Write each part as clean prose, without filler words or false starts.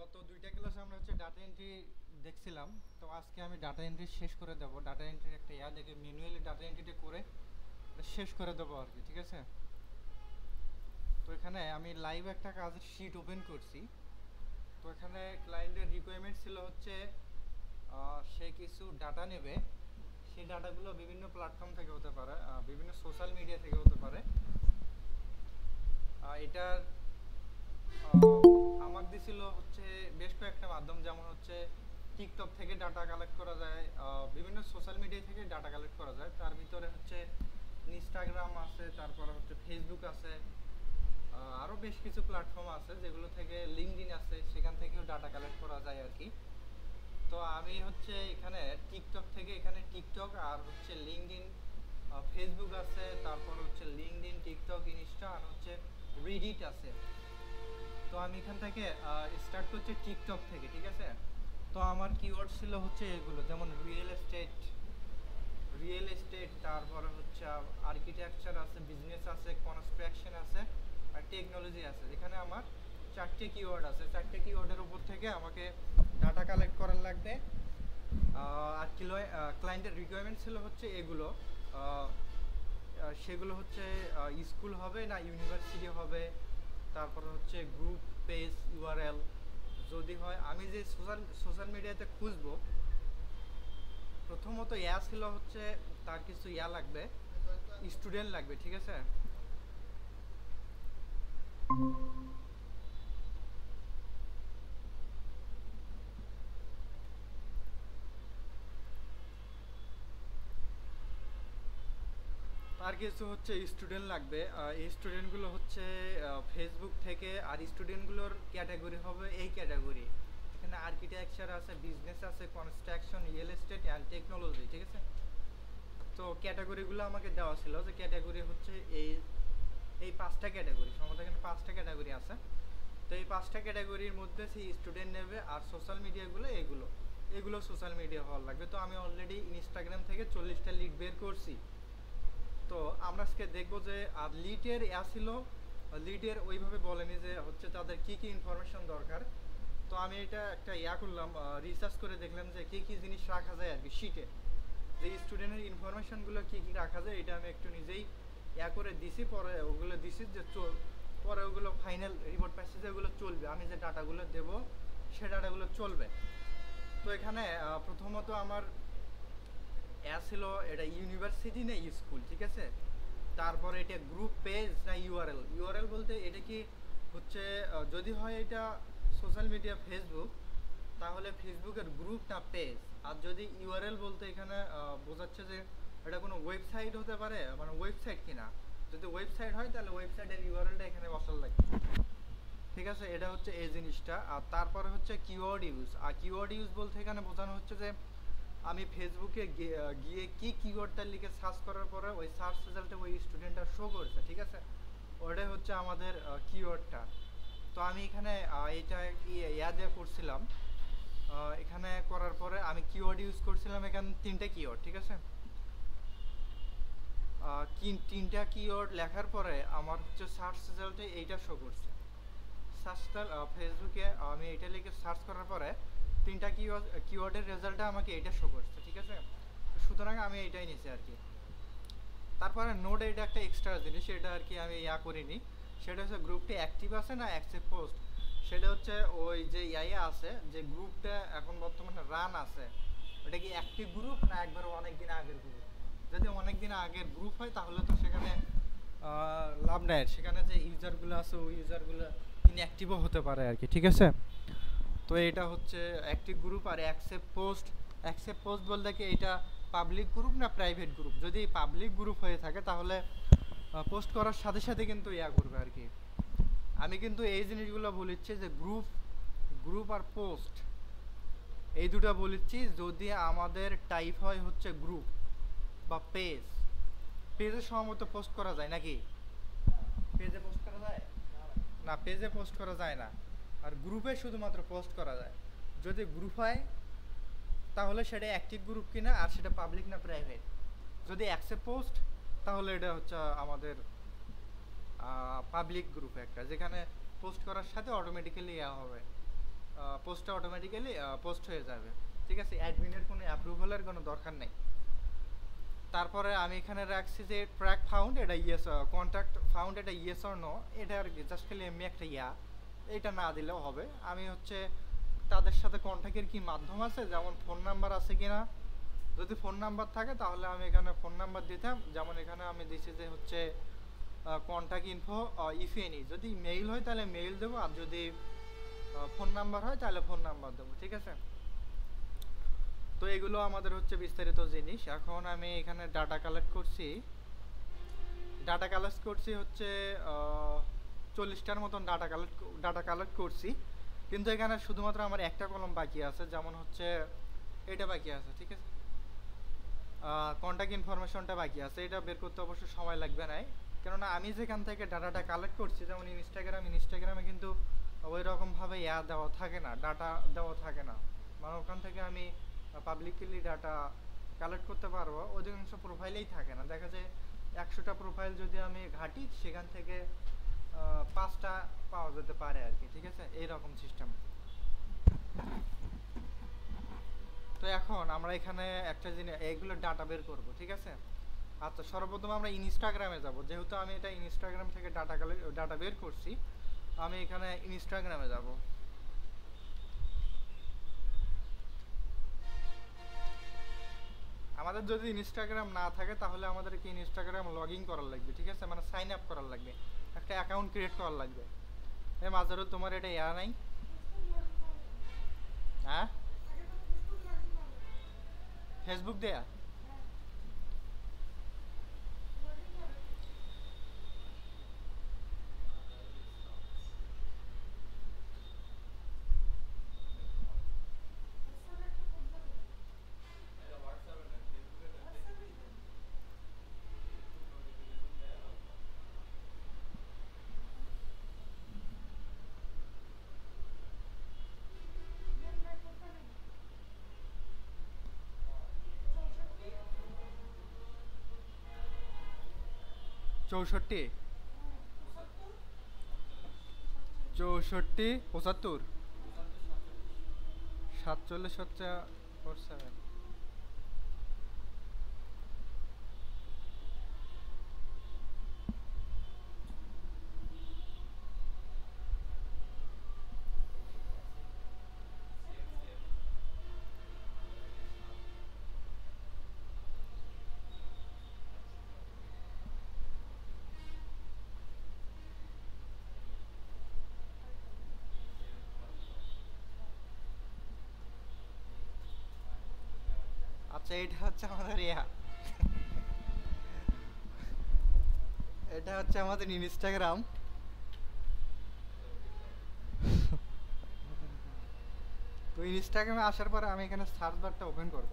গত দুইটা ক্লাসে আমরা হচ্ছে ডাটা এন্ট্রি দেখছিলাম। তো আজকে আমি ডাটা এন্ট্রি শেষ করে দেবো। ডাটা এন্ট্রির একটা দেখে ম্যানুয়ালি ডাটা এন্ট্রিটা করে শেষ করে দেবো আর কি, ঠিক আছে? তো এখানে আমি লাইভ একটা কাজের শিট ওপেন করছি। তো এখানে ক্লায়েন্টের রিকোয়ারমেন্ট ছিল হচ্ছে সে কিছু ডাটা নেবে। সেই ডাটাগুলো বিভিন্ন প্ল্যাটফর্ম থেকে হতে পারে, বিভিন্ন সোশ্যাল মিডিয়া থেকে হতে পারে। এটার আমার দিছিল হচ্ছে বেশ কয়েকটা মাধ্যম, যেমন হচ্ছে টিকটক থেকে ডাটা কালেক্ট করা যায়, বিভিন্ন সোশ্যাল মিডিয়া থেকে ডাটা কালেক্ট করা যায়। তার ভিতরে হচ্ছে ইনস্টাগ্রাম আছে, তারপরে হচ্ছে ফেসবুক আছে, আরও বেশ কিছু প্ল্যাটফর্ম আছে যেগুলো থেকে লিঙ্কডইন আছে, সেখান থেকেও ডাটা কালেক্ট করা যায় আর কি। তো আমি হচ্ছে এখানে টিকটক থেকে, এখানে টিকটক আর হচ্ছে লিঙ্কডইন, ফেসবুক আছে, তারপর হচ্ছে লিঙ্কডইন, টিকটক, ইনস্টা আর হচ্ছে রিডিট আছে। তো আমি এখান থেকে স্টার্ট করছি টিকটক থেকে, ঠিক আছে? তো আমার কিওয়ার্ড ছিল হচ্ছে এগুলো, যেমন রিয়েল এস্টেট, তারপরে হচ্ছে আর্কিটেকচার আছে, বিজনেস আছে, কনস্ট্রাকশন আছে, আর টেকনোলজি আছে। এখানে আমার চারটে কিওয়ার্ড আছে। চারটে কিওয়ার্ডের উপর থেকে আমাকে ডাটা কালেক্ট করার লাগবে। আর ক্লায়েন্টের রিকোয়ারমেন্ট ছিল হচ্ছে এগুলো। সেগুলো হচ্ছে স্কুল হবে না ইউনিভার্সিটি হবে, তারপর হচ্ছে গ্রুপ, পেজ, ইউআরএল। যদি হয় আমি যে সোশ্যাল মিডিয়াতে খুঁজবো, প্রথমত ছিল হচ্ছে তার কিছু লাগবে, স্টুডেন্ট লাগবে, ঠিক আছে? তার কিছু হচ্ছে স্টুডেন্ট লাগবে। এই স্টুডেন্টগুলো হচ্ছে ফেসবুক থেকে, আর স্টুডেন্টগুলোর ক্যাটাগরি হবে এই ক্যাটাগরি। এখানে আর্কিটেকচার আছে, বিজনেস আছে, construction, real estate and technology, ঠিক আছে? তো ক্যাটাগরিগুলো আমাকে দেওয়া ছিল, যে ক্যাটাগরি হচ্ছে এই এই পাঁচটা ক্যাটাগরি, সম্ভবত এখানে পাঁচটা ক্যাটাগরি আছে। তো এই পাঁচটা ক্যাটাগরির মধ্যে সেই স্টুডেন্ট নেবে, আর সোশ্যাল মিডিয়াগুলো এগুলো সোশ্যাল মিডিয়া হওয়ার লাগবে। তো আমি অলরেডি ইনস্টাগ্রাম থেকে 40টা লিড বের করছি। তো আমরা আজকে দেখবো যে আর লিডের ছিল, লিডের ওইভাবে বলেনি যে হচ্ছে তাদের কি কি ইনফরমেশন দরকার। তো আমি এটা একটা করলাম, রিসার্চ করে দেখলাম যে কি কি জিনিস রাখা যায় আর কি শিটে, যে স্টুডেন্টের ইনফরমেশনগুলো কি কি রাখা যায়। এটা আমি একটু নিজেই করে দিছি, পরে ওগুলো দিছি যে পরে ওগুলো ফাইনাল রিপোর্ট পাচ্ছি যে ওগুলো চলবে, আমি যে ডাটাগুলো দেবো সে ডাটাগুলো চলবে। তো এখানে প্রথমত আমার ছিল এটা ইউনিভার্সিটি না স্কুল, ঠিক আছে? তারপরে এটা গ্রুপ, পেজ না ইউআরএল। ইউআরএল বলতে এটা কি হচ্ছে, যদি হয় এটা সোশ্যাল মিডিয়া ফেসবুক, তাহলে ফেসবুকের গ্রুপ না পেজ। আর যদি ইউআরএল বলতে এখানে বোঝাচ্ছে যে এটা কোনো ওয়েবসাইট হতে পারে, মানে ওয়েবসাইট কিনা। যদি ওয়েবসাইট হয় তাহলে ওয়েবসাইটের ইউআরএলটা এখানে বসার লাগবে, ঠিক আছে? এটা হচ্ছে এই জিনিসটা। আর তারপরে হচ্ছে কিওয়ার্ড ইউজ। আর কিওয়ার্ড ইউজ বলতে এখানে বোঝানো হচ্ছে যে আমি ফেসবুকে গিয়ে কি কিওয়ার্ডটা লিখে সার্চ করার পরে ওই সার্চ রেজাল্টে ওই স্টুডেন্টটা শো করছে, ঠিক আছে? ওটাই হচ্ছে আমাদের কিওয়ার্ডটা। তো আমি এখানে এটা দিয়ে করছিলাম। এখানে করার পরে আমি কিওয়ার্ড ইউজ করছিলাম এখানে তিনটে কিওয়ার্ড, ঠিক আছে? তিনটা কিওয়ার্ড লেখার পরে আমার হচ্ছে সার্চ রেজাল্টে এইটা শো করছে। ফেসবুকে আমি এটা লিখে সার্চ করার পরে তিনটা কিওয়ার্ডের রেজাল্টটা আমাকে এটা শো করছে, ঠিক আছে? সুতরাং আমি এইটাই নিছি আর কি। তারপরে নোড, এটা একটা এক্সট্রা জিনিস, এটা আর কি আমি করিনি। সেটা হচ্ছে গ্রুপটি অ্যাক্টিভ আছে না অ্যাকসেপ্ট পোস্ট। সেটা হচ্ছে ওই যে আছে, যে গ্রুপটা এখন বর্তমানে রান আছে, ওটা কি অ্যাক্টিভ গ্রুপ না একবার অনেক দিন আগের গ্রুপ। যদি অনেক দিন আগের গ্রুপ হয় তাহলে তো সেখানে লাভ নেই, সেখানে যে ইউজারগুলো আছে ওই ইউজারগুলো ইনঅ্যাক্টিভও হতে পারে আর কি, ঠিক আছে? তো এটা হচ্ছে অ্যাক্টিভ গ্রুপ। আর অ্যাকসেপ্ট পোস্ট বলতে কি এটা পাবলিক গ্রুপ না প্রাইভেট গ্রুপ। যদি পাবলিক গ্রুপ হয়ে থাকে তাহলে পোস্ট করার সাথে সাথে কিন্তু করবে আর কি। আমি কিন্তু এই জিনিসগুলো বলেছি যে গ্রুপ গ্রুপ আর পোস্ট এই দুটো বলেছি। যদি আমাদের টাইপ হয় হচ্ছে গ্রুপ বা পেজে সম্ভবত পোস্ট করা যায় নাকি? পেজে পোস্ট করা যায় না, পেজে পোস্ট করা যায় না। আর গ্রুপে শুধুমাত্র পোস্ট করা যায়। যদি গ্রুপ হয় তাহলে সেটা অ্যাক্টিভ গ্রুপ কিনা, আর সেটা পাবলিক না প্রাইভেট। যদি অ্যাকসেপ্ট পোস্ট তাহলে এটা হচ্ছে আমাদের পাবলিক গ্রুপ একটা, যেখানে পোস্ট করার সাথে অটোমেটিক্যালি হবে, পোস্টটা অটোমেটিক্যালি পোস্ট হয়ে যাবে। ঠিক আছে, অ্যাডমিনের কোনো অ্যাপ্রুভালের কোনো দরকার নেই। তারপরে আমি এখানে রাখছি যে ট্র্যাক ফাউন্ড, এটা ইয়েস, কন্ট্যাক্ট ফাউন্ড এটা ইয়েস অর নো, এটা আর কি জাস্ট খালি এমনি একটা এটা না দিলেও হবে। আমি হচ্ছে তাদের সাথে কন্ট্যাক্টের কি মাধ্যম আছে, যেমন ফোন নাম্বার আছে কিনা, যদি ফোন নাম্বার থাকে তাহলে আমি এখানে ফোন নাম্বার দিতাম। যেমন এখানে আমি দিছি যে হচ্ছে কন্ট্যাক্ট ইনফো ইফ এনি, যদি মেইল হয় তাহলে মেইল দেবো, আর যদি ফোন নাম্বার হয় তাহলে ফোন নাম্বার দেবো। ঠিক আছে, তো এগুলো আমাদের হচ্ছে বিস্তারিত জিনিস। এখন আমি এখানে ডাটা কালেক্ট করছি হচ্ছে 40টার মতন ডাটা কালেক্ট করছি। কিন্তু এখানে শুধুমাত্র আমার একটা কলম বাকি আছে, যেমন হচ্ছে এটা বাকি আছে। ঠিক আছে, কন্ট্যাক্ট ইনফরমেশনটা বাকি আছে, এটা বের করতে অবশ্য সময় লাগবে না, কেননা আমি যেখান থেকে ডাটাটা কালেক্ট করছি, যেমন ইনস্টাগ্রামে কিন্তু ওই রকমভাবে দেওয়া থাকে না, ডাটা দেওয়া থাকে না। মানে ওখান থেকে আমি পাবলিকলি ডাটা কালেক্ট করতে পারবো, অধিকাংশ প্রোফাইলেই থাকে না। দেখা যায় 100টা প্রোফাইল যদি আমি ঘাঁটি, সেখান থেকে 5টা পাওয়া যেতে পারে আর কি। ঠিক আছে, এইরকম সিস্টেম। তো এখন আমরা এখানে একটা জিনিস, এইগুলো ডাটা বের করব। ঠিক আছে, আচ্ছা সর্বপ্রথম আমরা ইনস্টাগ্রামে যাব, যেহেতু আমি এটা ইনস্টাগ্রাম থেকে ডাটা বের করছি, আমি এখানে ইনস্টাগ্রামে যাব। আমাদের যদি ইনস্টাগ্রাম না থাকে তাহলে আমাদেরকে ইনস্টাগ্রাম লগ ইন করার লাগবে। ঠিক আছে, মানে সাইন আপ করার লাগবে, একটা অ্যাকাউন্ট ক্রিয়েট করার লাগবে। মাজারুল, তোমার এটা নাই? হ্যাঁ, ফেসবুক দেয়া? 64, 64, 75, 47 হচ্ছে 47। আচ্ছা, এটা হচ্ছে আমাদের এটা হচ্ছে আমাদের ইনস্টাগ্রাম। তো ইনস্টাগ্রামে আসার পরে আমি এখানে সার্চ বারটা ওপেন করব।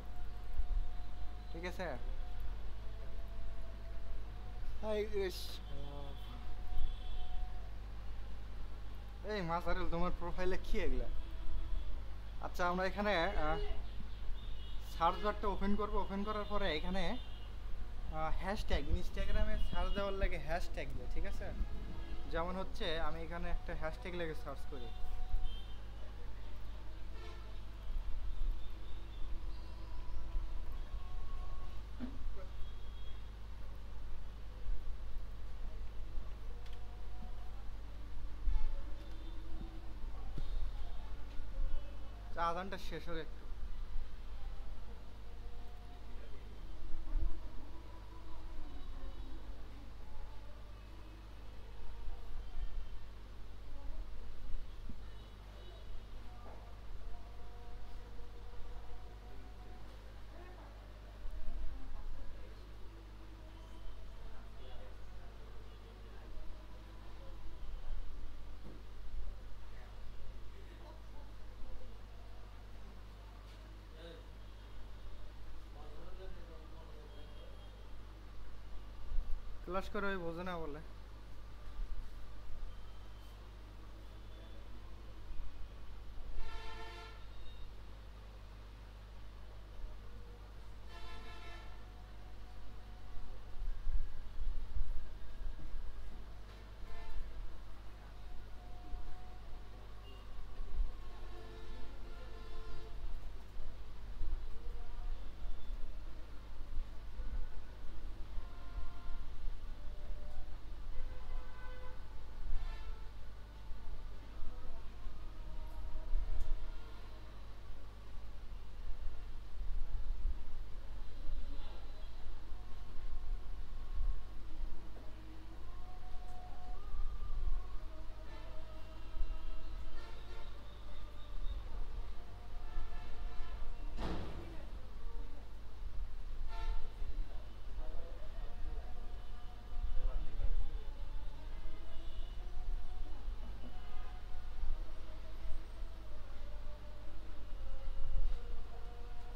ঠিক আছে, হাই ইস, এই মাসারুল, তোমার প্রোফাইলে কি এগুলা? আচ্ছা, আমরা এখানে সার্চ বারটা ওপেন করব। ওপেন করার পরে এখানে হ্যাশট্যাগ, ইনস্টাগ্রামে সার্চ দেওয়ার লাগে হ্যাশট্যাগ দিয়ে। ঠিক আছে, যেমন হচ্ছে আমি এখানে একটা হ্যাশট্যাগ লেগে সার্চ করি। আদানটা শেষ হোক একটু। ক্লাস করে ওই বোঝে না বলে।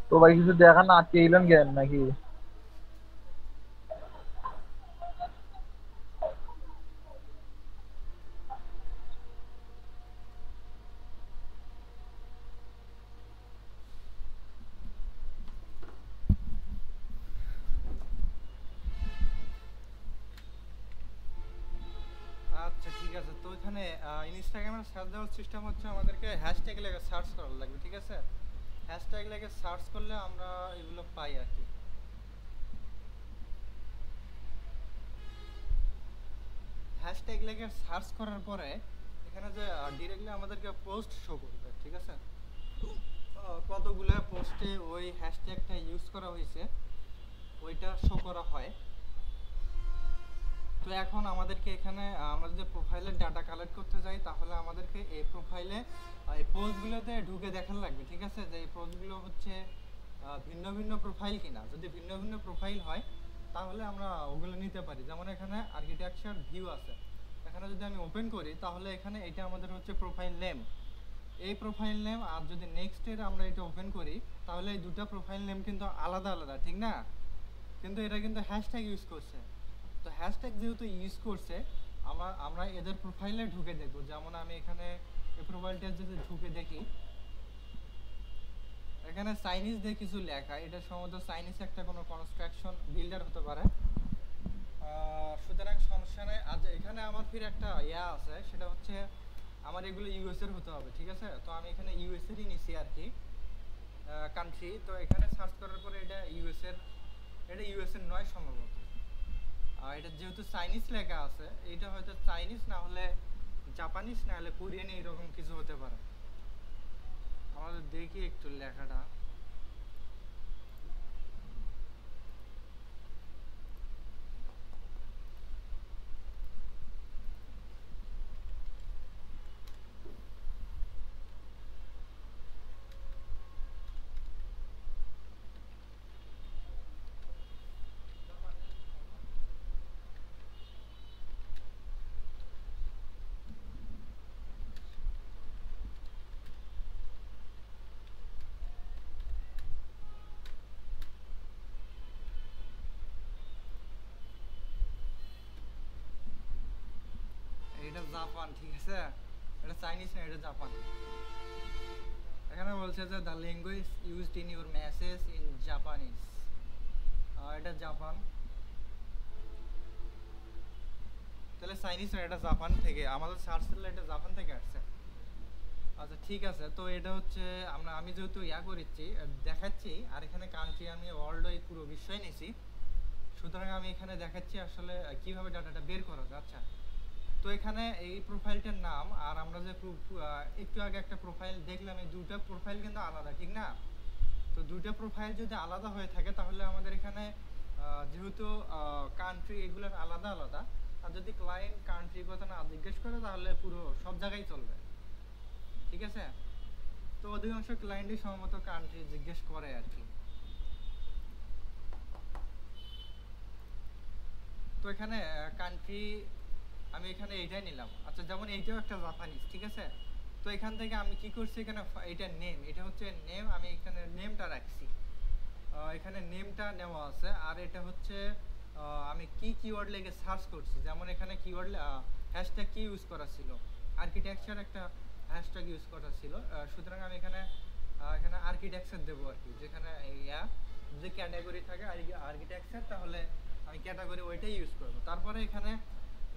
তো ভাই কিছু দেখা না আটকে গেলেন কেন নাকি? আচ্ছা ঠিক আছে, তো এখানে ইনস্টাগ্রামের সার্চ দেওয়ার সিস্টেম হচ্ছে আমাদেরকে হ্যাশট্যাগ লেগে সার্চ করা লাগবে, ঠিক আছে? হ্যাশট্যাগ লেগে সার্চ করলে আমরা এগুলো পাই আর কি। হ্যাশট্যাগ লেগে সার্চ করার পরে এখানে যে ডিরেক্টলি আমাদেরকে পোস্ট শো করবে, ঠিক আছে? কতগুলো পোস্টে ওই হ্যাশট্যাগটা ইউজ করা হয়েছে ওইটা শো করা হয়। তো এখন আমাদেরকে এখানে আমরা যদি প্রোফাইলের ডাটা কালেক্ট করতে যাই তাহলে আমাদেরকে এই প্রোফাইলে এই পোস্টগুলোতে ঢুকে দেখার লাগবে, ঠিক আছে? যে এই পোস্টগুলো হচ্ছে ভিন্ন ভিন্ন প্রোফাইল কিনা। যদি ভিন্ন ভিন্ন প্রোফাইল হয় তাহলে আমরা ওগুলো নিতে পারি। যেমন এখানে আর্কিটেকচার ভিউ আছে, এখানে যদি আমি ওপেন করি তাহলে এখানে এটা আমাদের হচ্ছে প্রোফাইল নেম। এই প্রোফাইল নেম আর যদি নেক্সট এর আমরা এটা ওপেন করি তাহলে এই দুটো প্রোফাইল নেম কিন্তু আলাদা আলাদা, ঠিক না? কিন্তু এটা কিন্তু হ্যাশট্যাগ ইউজ করছে। তো হ্যাশট্যাগ যেহেতু ইউজ করছে আমরা আমরা এদের প্রোফাইলে ঢুকে দেখব। যেমন আমি এখানে এই প্রোফাইলটা যদি ঢুকে দেখি, এখানে চাইনিজ দিয়ে কিছু লেখা, এটা সম্ভবত চাইনিজ একটা কোনো কনস্ট্রাকশন বিল্ডার হতে পারে। সুতরাং সমস্যা নেই। আজ এখানে আমার ফির একটা ইয়া আছে, সেটা হচ্ছে আমার এগুলো ইউএস এর হতে হবে, ঠিক আছে? তো আমি এখানে ইউএস এরই নিছি আর কি কান্ট্রি। তো এখানে সার্চ করার পরে এটা ইউএস এর, এটা ইউএস এর নয় সম্ভবত। আর এটা যেহেতু চাইনিজ লেখা আছে, এটা হয়তো চাইনিজ না হলে জাপানিজ না হলে কোরিয়ান এইরকম কিছু হতে পারে। আমাদের দেখি একটু লেখাটা। এটা জাপান, ঠিক আছে? এটা চাইনিজ না, এটা জাপান। এখানে বলছে যে the language used in your message in Japanese. এটা জাপান। তাহলে চাইনিজ না, এটা জাপান থেকে আমাদের সার্চ করলে এটা জাপান থেকে আসছে। আচ্ছা ঠিক আছে, তো এটা হচ্ছে আমি যেহেতু ইয়া করেছি দেখাচ্ছি, আর এখানে কান্ট্রি আমি ওয়ার্ল্ড এই পুরো বিশ্বই নিয়েছি। সুতরাং আমি এখানে দেখাচ্ছি আসলে কিভাবে ডাটাটা বের করা যায়। আচ্ছা, তো এখানে এই প্রোফাইলটার নাম আর আমরা যে একটু আগে একটা প্রোফাইল দেখলাম, এই দুটো প্রোফাইল কিন্তু আলাদা, ঠিক না? তো দুটো প্রোফাইল যদি আলাদা হয়ে থাকে তাহলে আমাদের এখানে যেহেতু কান্ট্রি এগুলোর আলাদা আলাদা, আর যদি ক্লায়েন্ট কান্ট্রির কথা না জিজ্ঞেস করে তাহলে পুরো সব জায়গায় চলবে, ঠিক আছে? তো অধিকাংশ ক্লায়েন্টই সম্ভবত কান্ট্রি জিজ্ঞেস করে আর কি। তো এখানে কান্ট্রি আমি এখানে এইটাই নিলাম। আচ্ছা, যেমন এইটাও একটা জাপানিজ, ঠিক আছে? তো এখান থেকে আমি কি করছি, এখানে এটা নেম, এটা হচ্ছে নেম, আমি এখানে নেমটা রাখছি। এখানে নেমটা নেওয়া আছে। আর এটা হচ্ছে আমি কি কিওয়ার্ড লেগে সার্চ করছি। যেমন এখানে কিওয়ার্ড হ্যাশট্যাগ কি ইউজ করা ছিল, আর্কিটেকচার একটা হ্যাশট্যাগ ইউজ করা ছিল। সুতরাং আমি এখানে এখানে আর্কিটেকচার দেবো আর কি। যেখানে ইয়া যদি ক্যাটাগরি থাকে আর্কিটেকচার, তাহলে আমি ক্যাটাগরি ওইটাই ইউজ করব। তারপরে এখানে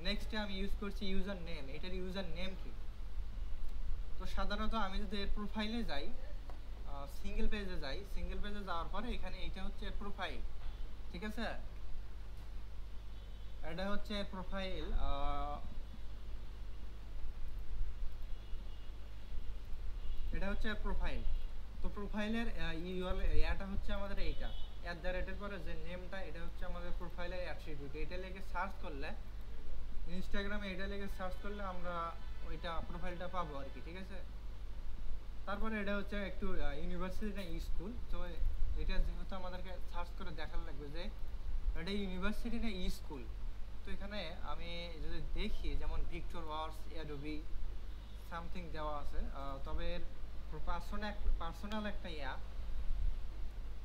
নেক্সটে আমি ইউজ করছি ইউজার নেম। এটার ইউজার নেম কি? তো সাধারণত আমি যদি এর প্রোফাইলে যাই, সিঙ্গেল পেজে যাই, সিঙ্গেল পেজে যাওয়ার পরে এখানে এইটা হচ্ছে এর প্রোফাইল, ঠিক আছে? এটা হচ্ছে এর প্রোফাইল। এটা হচ্ছে প্রোফাইল। তো প্রোফাইলের ইয়াটা হচ্ছে আমাদের এইটা @এর পরে যে নেমটা, এটা হচ্ছে আমাদের প্রোফাইলের অ্যাট্রিবিউট। এটা লিখে সার্চ করলে ইনস্টাগ্রামে, এটা লিখে সার্চ করলে আমরা ওইটা প্রোফাইলটা পাবো আর কি, ঠিক আছে? তারপরে এটা হচ্ছে একটু ইউনিভার্সিটি না স্কুল। তো এটা যেহেতু আমাদেরকে সার্চ করে দেখার লাগবে যে এটা ইউনিভার্সিটি না স্কুল। তো এখানে আমি যদি দেখি যেমন ভিক্টর ওয়ার্স, অ্যাডোবি সামথিং দেওয়া আছে, তবে এর পার্সোনাল একটা ইয়া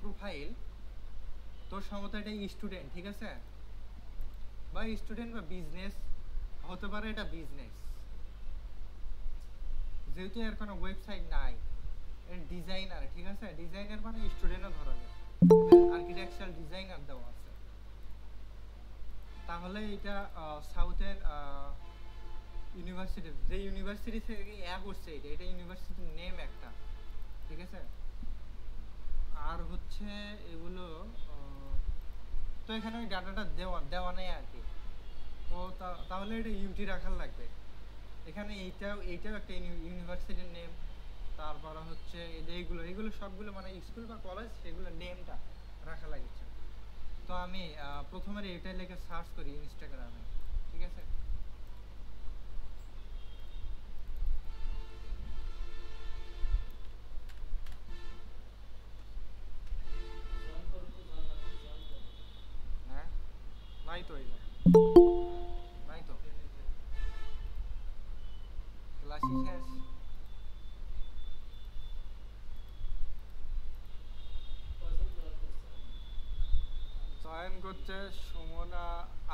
প্রোফাইল, তোর সম্ভবত এটা স্টুডেন্ট, ঠিক আছে, বা স্টুডেন্ট বা বিজনেস হতে পারে, এটা বিজনেস, যেহেতু এর কোনো ওয়েবসাইট নাই, এর ডিজাইনার, ঠিক আছে, ডিজাইনার মানে স্টুডেন্টও ধরা যায়, আর্কিটেকচারাল ডিজাইনার দেওয়া আছে। তাহলে এটা সাউথের ইউনিভার্সিটি, যে ইউনিভার্সিটি থেকে করছে, এটা এটা ইউনিভার্সিটির নেম একটা, ঠিক আছে। আর হচ্ছে এগুলো তো এখানে ওই ডাটাটা দেওয়া দেওয়া নেই আর কি। তো তাহলে এটা ইউটি রাখার লাগবে এখানে। এইটাও একটা ইউনিভার্সিটির নেম। তারপরে হচ্ছে এইগুলো এইগুলো সবগুলো মানে স্কুল বা কলেজ, সেগুলো নেমটা রাখা লাগছে। তো আমি প্রথমে এটা লিখে সার্চ করি ইনস্টাগ্রামে, ঠিক আছে। হ্যাঁ, নাই তো, এই নাই তো, ক্লাসই শেষ। চয়ন করছে সুমনা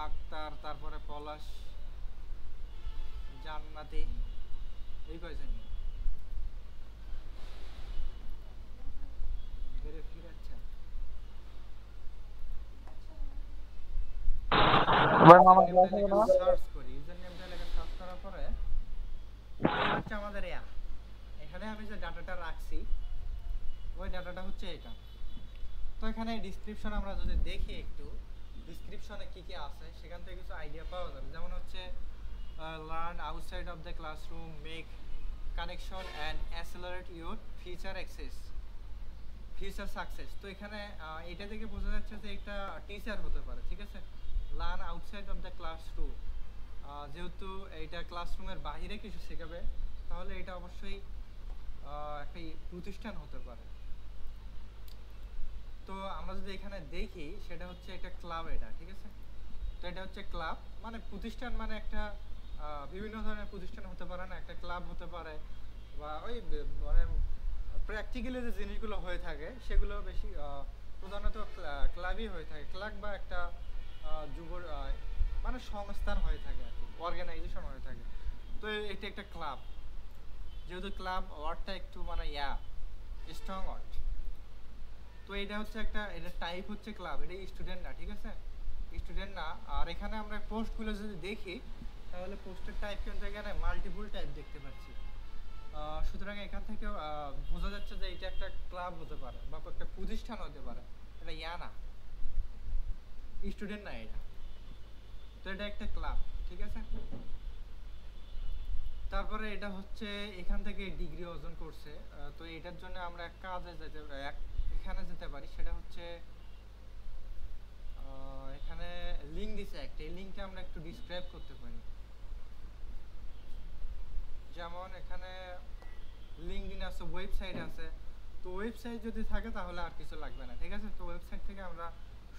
আক্তার, তারপরে পলাশ, জান্নাতি, এই কয়জন ফিরে ফিরাচ্ছে। এবার আমার ক্লাস হবে না? সার্চ করি ইউজার নেমটা লেখা সার্চ করার পরে এই হচ্ছে আমাদের এখানে আমি যে ডাটাটা রাখছি, ওই ডাটাটা হচ্ছে এটা। তো এখানে ডিসক্রিপশন আমরা যদি দেখি একটু, ডিসক্রিপশনে কি কি আছে সেখান থেকে কিছু আইডিয়া পাওয়া যাবে। যেমন হচ্ছে learn outside of the classroom, make connection and accelerate your future access, future success. তো এখানে এটা থেকে বোঝা যাচ্ছে যে একটা টিচার হতে পারে, ঠিক আছে। Learn outside of the classroom, যেহেতু এইটা ক্লাসরুমের বাইরে কিছু শেখাবে, তাহলে এটা অবশ্যই একটা প্রতিষ্ঠান হতে পারে। তো আমরা যদি এখানে দেখি, সেটা হচ্ছে একটা ক্লাব, এটা ঠিক আছে। তো এটা হচ্ছে ক্লাব মানে প্রতিষ্ঠান, মানে একটা বিভিন্ন ধরনের প্রতিষ্ঠান হতে পারে না, একটা ক্লাব হতে পারে, বা ওই মানে প্র্যাকটিক্যালি যে জিনিসগুলো হয়ে থাকে সেগুলো বেশি প্রধানত ক্লাবই হয়ে থাকে, ক্লাব বা একটা যুব মানে সংস্থান হয়ে থাকে আর কি, অর্গানাইজেশন হয়ে থাকে। তো এটা একটা ক্লাব, যেহেতু ক্লাব ওয়ার্ডটা একটু মানে স্ট্রং ওয়ার্ড। তো এটা হচ্ছে একটা, এটা টাইপ হচ্ছে ক্লাব, এটা স্টুডেন্ট না, ঠিক আছে, স্টুডেন্ট না। আর এখানে আমরা পোস্টগুলো যদি দেখি, তাহলে পোস্টের টাইপ কিন্তু এখানে মাল্টিপল টাইপ দেখতে পাচ্ছি। সুতরাং এখান থেকে বোঝা যাচ্ছে যে এটা একটা ক্লাব হতে পারে বা একটা প্রতিষ্ঠান হতে পারে, এটা না, স্টুডেন্ট না এটা। তো এটা একটা ক্লাব, ঠিক আছে। তারপরে এটা হচ্ছে এখান থেকে ডিগ্রি অর্জন করছে। তো এটার জন্য আমরা এক কাজে এখানে যেতে পারি, সেটা হচ্ছে এখানে লিঙ্ক দিছে একটা, এই লিঙ্কটা আমরা একটু ডিসক্রাইব করতে পারি। যেমন এখানে লিঙ্কডিন আছে, ওয়েবসাইট আছে। তো ওয়েবসাইট যদি থাকে তাহলে আর কিছু লাগবে না, ঠিক আছে। তো ওয়েবসাইট থেকে আমরা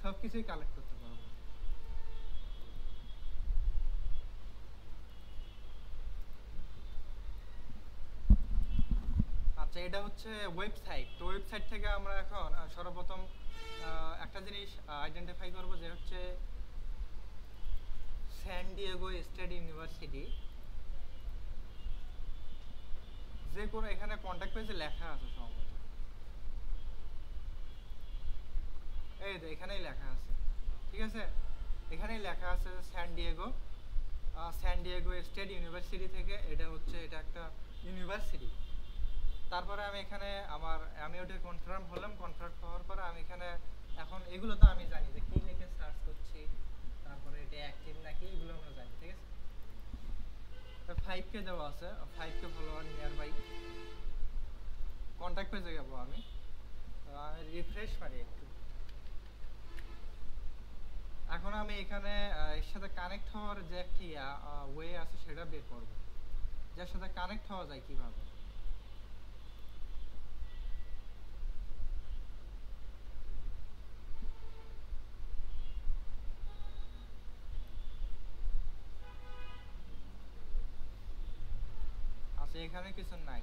সব কিছুই কালেক্ট করতে পারবো। আচ্ছা, এটা হচ্ছে ওয়েবসাইট। তো ওয়েবসাইট থেকে আমরা এখন সর্বপ্রথম একটা জিনিস আইডেন্টিফাই করব, যে হচ্ছে স্যান ডিয়েগো স্টেট ইউনিভার্সিটি। যে কোনো এখানে কন্ট্যাক্ট পেজে লেখা আছে সম্ভবত, এই তো এখানেই লেখা আছে, ঠিক আছে। এখানেই লেখা আছে স্যান ডিয়েগো স্টেট ইউনিভার্সিটি থেকে, এটা হচ্ছে এটা একটা ইউনিভার্সিটি। তারপরে আমি এখানে আমি ওটা কনফার্ম হলাম, কনফার্ম হওয়ার পরে আমি এখানে এখন এগুলো তো আমি জানি যে কি লিখে সার্চ করছি, তারপরে এটা অ্যাক্টিভ নাকি, এগুলো আমরা জানি, ঠিক আছে। 5K দেওয়া আছে, 5K follower near by. Contact পেজে যাবো আমি, রিফ্রেশ মারি একটু। এখন আমি এখানে এর সাথে কানেক্ট হওয়ার যে একটি ওয়ে আছে সেটা বের করব, যার সাথে কানেক্ট হওয়া যায় কিভাবে। আচ্ছা, এখানে কিছু নাই।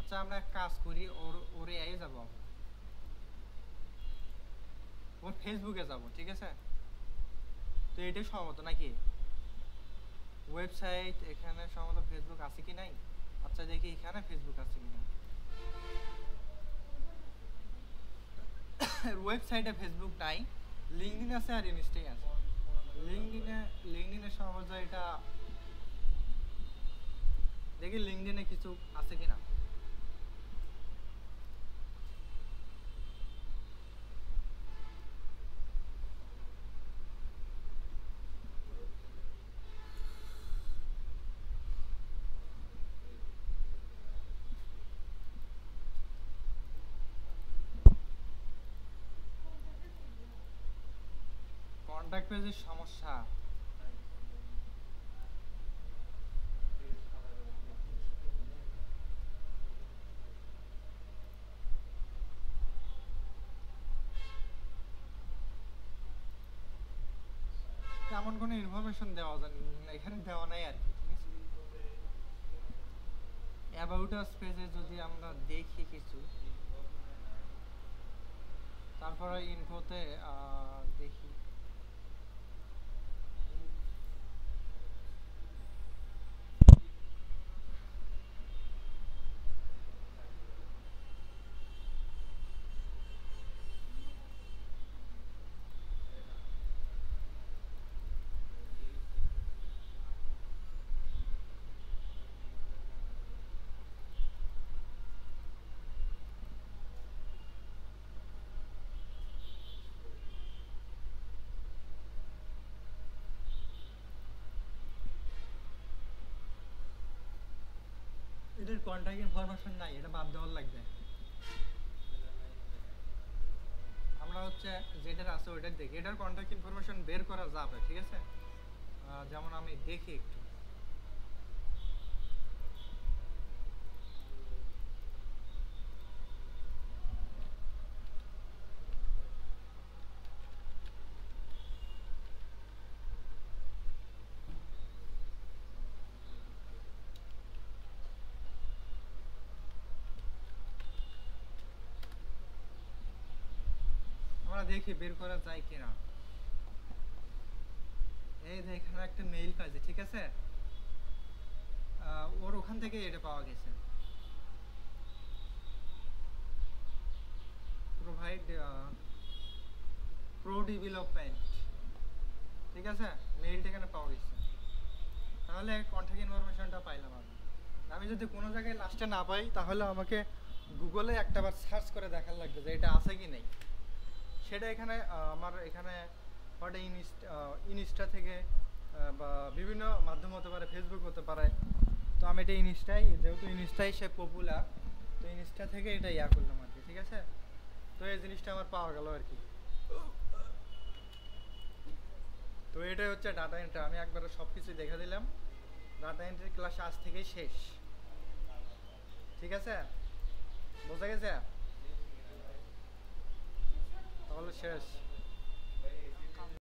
হচ্ছে আমরা এক কাজ করি, ওরে যাব, ওর ফেসবুকে যাব, ঠিক আছে? তো এটাই সম্ভবত নাকি ওয়েবসাইট, এখানে সম্ভবত ফেসবুক আছে কি নাই। আচ্ছা দেখি এখানে ফেসবুক আছে কিনা। ওয়েবসাইটে ফেসবুক নাই, লিঙ্কডইন আছে আর ইনস্টাই আছে। লিঙ্কডইনে সম্ভবত এটা দেখি লিঙ্কডইনে কিছু আছে কিনা। কন্টাক্ট পেজের সমস্যা, তেমন কোনো ইনফরমেশন দেওয়া যায় এখানে, দেওয়া নাই আর কি, ঠিক আছে? অ্যাবাউট আস পেজে যদি আমরা দেখি কিছু, তারপরে ইনফোতে দেখি। এটার কন্ট্যাক্ট ইনফরমেশন নাই, এটা বাদ দেওয়ার লাগবে। আমরা হচ্ছে যেটার আছে ওইটার দেখি, এটার কন্ট্যাক্ট ইনফরমেশন বের করা যাবে, ঠিক আছে? যেমন আমি দেখি একটু, আমরা দেখি বের করা যায় কিনা। এই যে এখানে একটা মেইল পাইছি, ঠিক আছে? ওর ওখান থেকে এটা পাওয়া গেছে, প্রোভাইড প্রো ডেভেলপমেন্ট, ঠিক আছে? মেইলটা এখানে পাওয়া গেছে, তাহলে কন্ট্যাক্ট ইনফরমেশনটা পাইলাম আমি। আমি যদি কোনো জায়গায় লাস্টে না পাই, তাহলে আমাকে গুগলে একটাবার সার্চ করে দেখার লাগবে যে এটা আছে কি নেই। সেটা এখানে আমার এখানে হয়তো ইনস্টা থেকে বা বিভিন্ন মাধ্যম হতে পারে, ফেসবুক হতে পারে। তো আমি এটা ইনস্টাই, যেহেতু ইনস্টাই সে পপুলার, তো ইনস্টা থেকে এটা ইয়া করলাম আর কি, ঠিক আছে? তো এই জিনিসটা আমার পাওয়া গেল আর কি। তো এটাই হচ্ছে ডাটা এন্ট্রি। আমি একবারে সব কিছু দেখে দিলাম। ডাটা এন্ট্রি ক্লাস আজ থেকেই শেষ, ঠিক আছে? বোঝা গেছে? তাহলে শেষ।